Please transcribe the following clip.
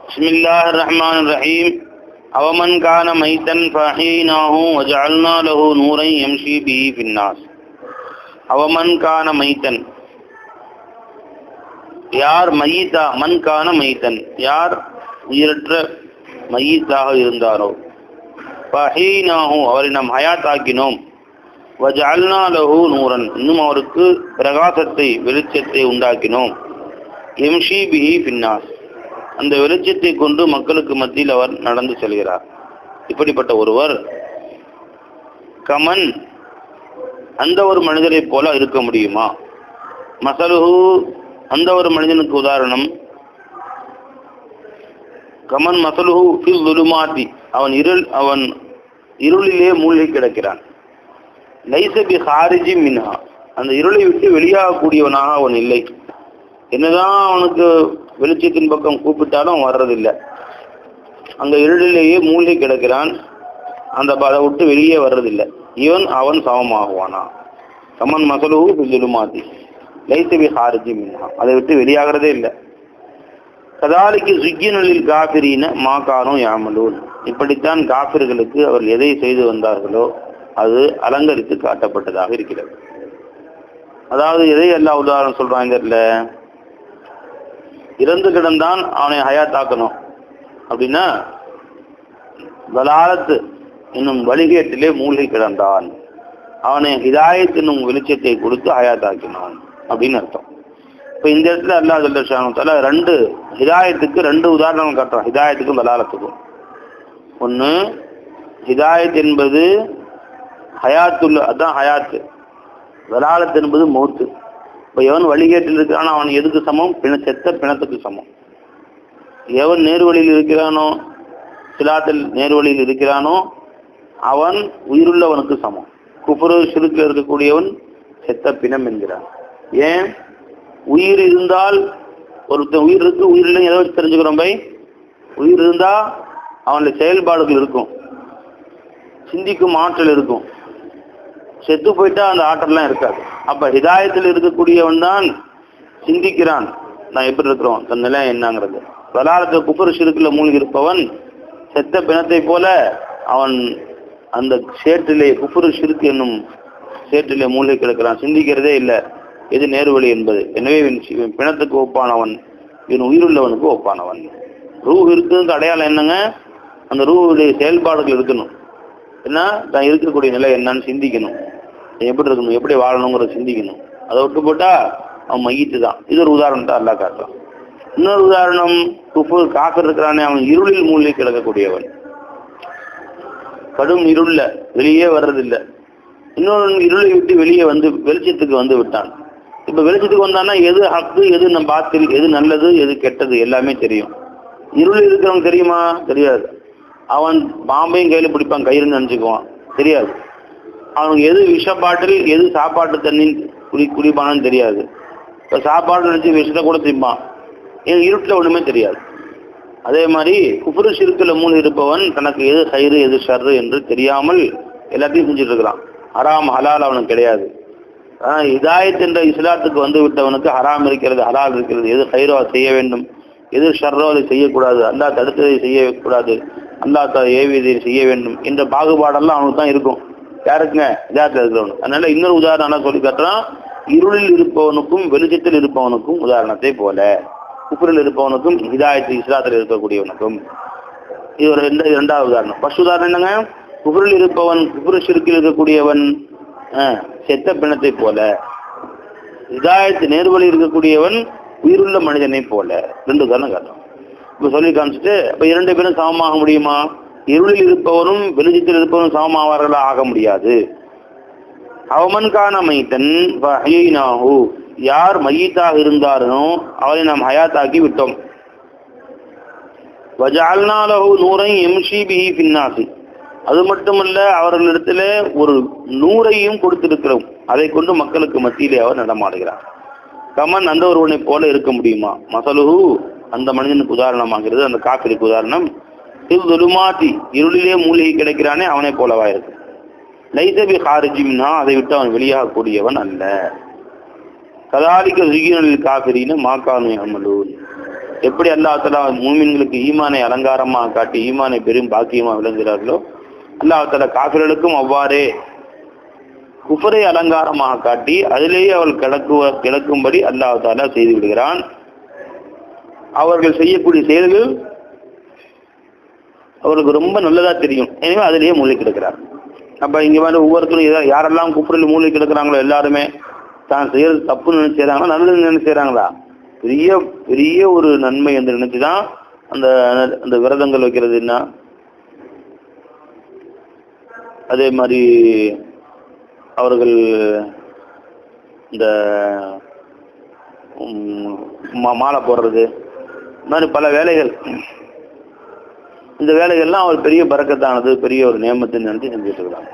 பிஸ்மில்லாஹிர் ரஹ்மானிர் ரஹீம். அவமன் கான மைத்தன் ஃபஹீனாஹு வஜஅல்னா லஹு நூரன் யம்ஷி பிஹி ஃபின்னாஸ். அவமன் கான மைத்தன், யார் மையித்தா, மன் கான மைத்தன், யார் உயிரற்ற மையித்தாக இருந்தாரோ, ஃபஹீனாஹு அவரை நாம் ஹயாத்தாக்கினோம், வஜஅல்னா லஹு நூரன் இன்னும் அவருக்கு பிரகாசத்தை வெளிச்சத்தை உண்டாக்கினோம், யம்ஷி பிஹி ஃபின்னாஸ் அந்த வெளிச்சத்தை கொண்டு மக்களுக்கு மத்தியில் அவர் நடந்து செல்கிறார். இப்படிப்பட்ட ஒருவர் கமன் அந்த ஒரு மனிதரை போல இருக்க முடியுமா? மசலுஹு அந்த ஒரு மனிதனுக்கு உதாரணம், கமன் மசலுஹு ஃபில் ஸுலுமாத்தி அவன் இருளிலே மூழ்கி கிடக்கிறான். லைஸ பி ஹாரிஜி மின்ஹா அந்த இருளை விட்டு வெளியாகக்கூடியவனாக அவன் இல்லை. என்னதான் அவனுக்கு வெளிச்சத்தின் பக்கம் கூப்பிட்டாலும் அவன் வர்றதில்லை. அங்க இருளிலேயே மூழ்கி கிடக்கிறான். அதை விட்டு வெளியே வர்றதில்லை. அவன் சமமாகுவானா? கமன் மசலுஹு ஃபில் ஸுலுமாத்தி லைஸ பி ஹாரிஜி மின்ஹா அதை விட்டு வெளியாகிறதே இல்லை. கதாலிக்கு ஸுய்யினலில் காஃபிரீன மா கானூ யஅமலூன் இப்படித்தான் காஃபிர்களுக்கு அவர்கள் எதை செய்து வந்தார்களோ அது அலங்கரித்து காட்டப்பட்டதாக இருக்கிறது. அதாவது எதை எல்லாம் உதாரணம் சொல்றான் இந்த இடத்துல, இறந்து கிடந்தான் அவனை ஹயாத்தாக்கணும் அப்படின்னா, வலாலத்து என்னும் வழிகேட்டிலே மூழ்கி கிடந்தான், அவனை ஹிதாயத் என்னும் வெளிச்சத்தை கொடுத்து ஹயாத்தாக்கினான் அப்படின்னு அர்த்தம். இப்ப இந்த இடத்துல அல்லாஹ் ஜல்ல ஷானுஹு ரெண்டு ஹிதாயத்துக்கு ரெண்டு உதாரணம் காட்டுறான், ஹிதாயத்துக்கும் வலாலத்துக்கும். ஒன்று ஹிதாயத் என்பது ஹயாத்துள்ள, அதான் ஹயாத்து. வலாலத் என்பது மௌத்து. இப்போ எவன் வழிகேட்டில் இருக்கிறானோ அவன் எதுக்கு சமம்? செத்த பிணத்துக்கு சமம். எவன் நேர்வழியில் இருக்கிறானோ, சிலாத்தில் நேர்வழியில் இருக்கிறானோ அவன் உயிருள்ளவனுக்கு சமம். குஃப்ரு ஷிர்கில் இருக்கக்கூடியவன் செத்த பிணம் என்கிறான். ஏன்? உயிர் இருந்தால், ஒருத்தன் உயிர் இருக்கு, உயிர் இல்லைன்னு எதை வச்சு தெரிஞ்சுக்கிறோம் பை? உயிர் இருந்தா அவனுடைய செயல்பாடுகள் இருக்கும், சிந்திக்கும் ஆற்றல் இருக்கும். செத்து போயிட்டா அந்த ஆற்றல்லாம் இருக்காது. அப்ப ஹிதாயத்தில் இருக்கக்கூடியவன் தான் சிந்திக்கிறான், நான் எப்படி இருக்கிறோம், தன் நிலை என்னங்கிறது. வலாலத்தை குஃப்ரு ஷிர்கில் மூழ்கி இருப்பவன் செத்த பிணத்தை போல அவன் அந்த சேற்றிலே, குஃப்ரு ஷிர்க் என்னும் சேற்றிலே மூழ்கி கிடக்கிறான், சிந்திக்கிறதே இல்லை எது நேர்வழி என்பது. எனவே இவன் பிணத்துக்கு ஒப்பானவன், இவன் உயிருள்ளவனுக்கு ஒப்பானவன். ரூஹ் இருக்குதுக்கு அடையாளம் என்னங்க? அந்த ரூஹுடைய செயல்பாடுகள் இருக்கணும். ஏன்னா தான் இருக்கக்கூடிய நிலை என்னன்னு சிந்திக்கணும், எப்படி இருக்கணும், எப்படி வாழணுங்கிறத சிந்திக்கணும். அதை விட்டு போட்டா அவன் மையிட்டு தான். இது ஒரு உதாரணம் தான் அல்லாஹ் காட்டுறான். இன்னொரு உதாரணம், குஃபர் காஃபிர் இருக்கிறானே அவன் இருளில் மூழ்கி கிடக்கக்கூடியவன், கடும் இருள வெளியே வர்றதில்லை. இன்னொரு இருளை விட்டு வெளியே வந்து வெளிச்சத்துக்கு வந்து விட்டான். இப்ப வெளிச்சத்துக்கு வந்தான்னா எது ஹக்கு, எது நம் பாத்தில், எது நல்லது, எது கெட்டது எல்லாமே தெரியும். இருளில் இருக்கிறவன் தெரியுமா? தெரியாது. அவன் பாம்பையும் கையில பிடிப்பான், கயிறுன்னு நினைச்சுக்குவான், தெரியாது. அவனுக்கு எது விஷ பாட்டில், எது சாப்பாட்டு தண்ணி குடிப்பானு தெரியாது. இப்போ சாப்பாடு நினைச்சு விஷத்தை கூட திம்பான், இருட்டில் ஒண்ணுமே தெரியாது. அதே மாதிரி குஃப்ரு ஷிர்கில் மூழ்கி இருப்பவன் தனக்கு எது ஹைரு எது ஷர்ரு என்று தெரியாமல் எல்லாத்தையும் செஞ்சுட்டு இருக்கிறான். ஹராம் ஹலால் அவனுக்கு கிடையாது. ஹிதாயத் என்ற இஸ்லாத்துக்கு வந்து விட்டவனுக்கு ஹராம் இருக்கிறது, ஹலால் இருக்கிறது, எது ஹைரோ அதை செய்ய வேண்டும், எது ஷர்ரோ அதை செய்யக்கூடாது, அல்லாஹ் தடுத்ததை செய்யக்கூடாது, அல்லாஹ் ஏவியதை செய்ய வேண்டும் என்ற பாகுபாடெல்லாம் அவனுக்கு தான் இருக்கும். யாருக்குங்க? ஹிதாயத்தில் இருக்கிறவனு. அதனால இன்னொரு உதாரணம் சொல்லி காட்டுறான், இருளில் இருப்பவனுக்கும் வெளிச்சத்தில் இருப்பவனுக்கும் உதாரணத்தை போல, குஃப்ரில் இருப்பவனுக்கும் ஹிதாயத்து இஸ்லாத்தில் இருக்கக்கூடியவனுக்கும். இது ஒரு இரண்டாவது உதாரணம். ஃபர்ஸ்ட் உதாரணம் என்னங்க? குஃப்ரில் இருப்பவன், குஃப்ரு ஷிர்கில் இருக்கக்கூடியவன் செத்த பிணத்தை போல, ஹிதாயத்து நேர்வழி இருக்கக்கூடியவன் உயிருள்ள மனிதனை போல. ரெண்டு உதாரணம் காட்டும். இப்ப சொல்லி காமிச்சிட்டு, அப்ப இரண்டு பேரும் சமமாக முடியுமா? இருளில் இருப்பவனும் வெளிச்சத்தில் இருப்பவனும் சமமாவார்களா? ஆக முடியாது. அவமன் கான மைத்தன் ஃபஹீனாஹு யார் மையித்தாக இருந்தாரோ அவரை நாம் ஹயாத்தாக்கி விட்டோம். வஜஅல்னா லஹு நூரன் யம்ஷி பிஹி ஃபின்னாஸ் அது மட்டுமல்ல, அவர்களிடத்துல ஒரு நூறையும் கொடுத்திருக்கிறோம், அதை கொண்டு மக்களுக்கு மத்தியிலே அவர் நடமாடுகிறார். கமன் அந்த ஒருவனை போல இருக்க முடியுமா? மசலுஹு அந்த மனிதனுக்கு உதாரணமாகிறது, அந்த காஃபிருக்கு உதாரணம். ஃபில் ஸுலுமாத்தி இருளிலே மூழ்கி கிடக்கிறானே அவனை போலவா இருக்கு. லைஸ பி ஹாரிஜி மின்ஹா அதை விட்டு அவன் வெளியாகக்கூடியவன் அல்ல. கதாலிக்க ஸுய்யினலில் காஃபிரீன மா கானூ யஅமலூன் எப்படி அல்லாஹ் தஆலா மூமின்களுக்கு ஈமானை அலங்காரமாக காட்டி ஈமானை பெரும் பாக்கியமாக விளங்குகிறார்களோ, அல்லாஹ் தஆலா காஃபிர்களுக்கும் அவ்வாறே குஃபரை அலங்காரமாக காட்டி அதிலேயே அவள் கிடக்கும்படி அல்லாஹ் தஆலா செய்து விடுகிறான். அவர்கள் செய்யக்கூடிய செயல்கள் அவருக்கு ரொம்ப நல்லதா தெரியும். எனவே அதிலேயே மூழ்கி கிடக்கிறார். அப்ப இங்க வந்து ஒவ்வொருத்தரும் யாரெல்லாம் குஃப்ரில் மூழ்கி கிடக்கிறாங்களோ எல்லாருமே தான் செய்யறது தப்புன்னு நினைச்சாங்களா, நல்லதுன்னு நினைச்சாங்களா? பெரிய பெரிய ஒரு நன்மை என்று நினைச்சுதான் அந்த விரதங்கள் வைக்கிறது என்ன, அதே மாதிரி அவர்கள் இந்த மாலை போடுறது, இந்த மாதிரி பல வேலைகள், இந்த வேலைகள்லாம் அவர் பெரிய பரக்கத்தானது, பெரிய ஒரு நியமத்தை நினைச்சு செஞ்சுட்டு இருக்கிறாங்க.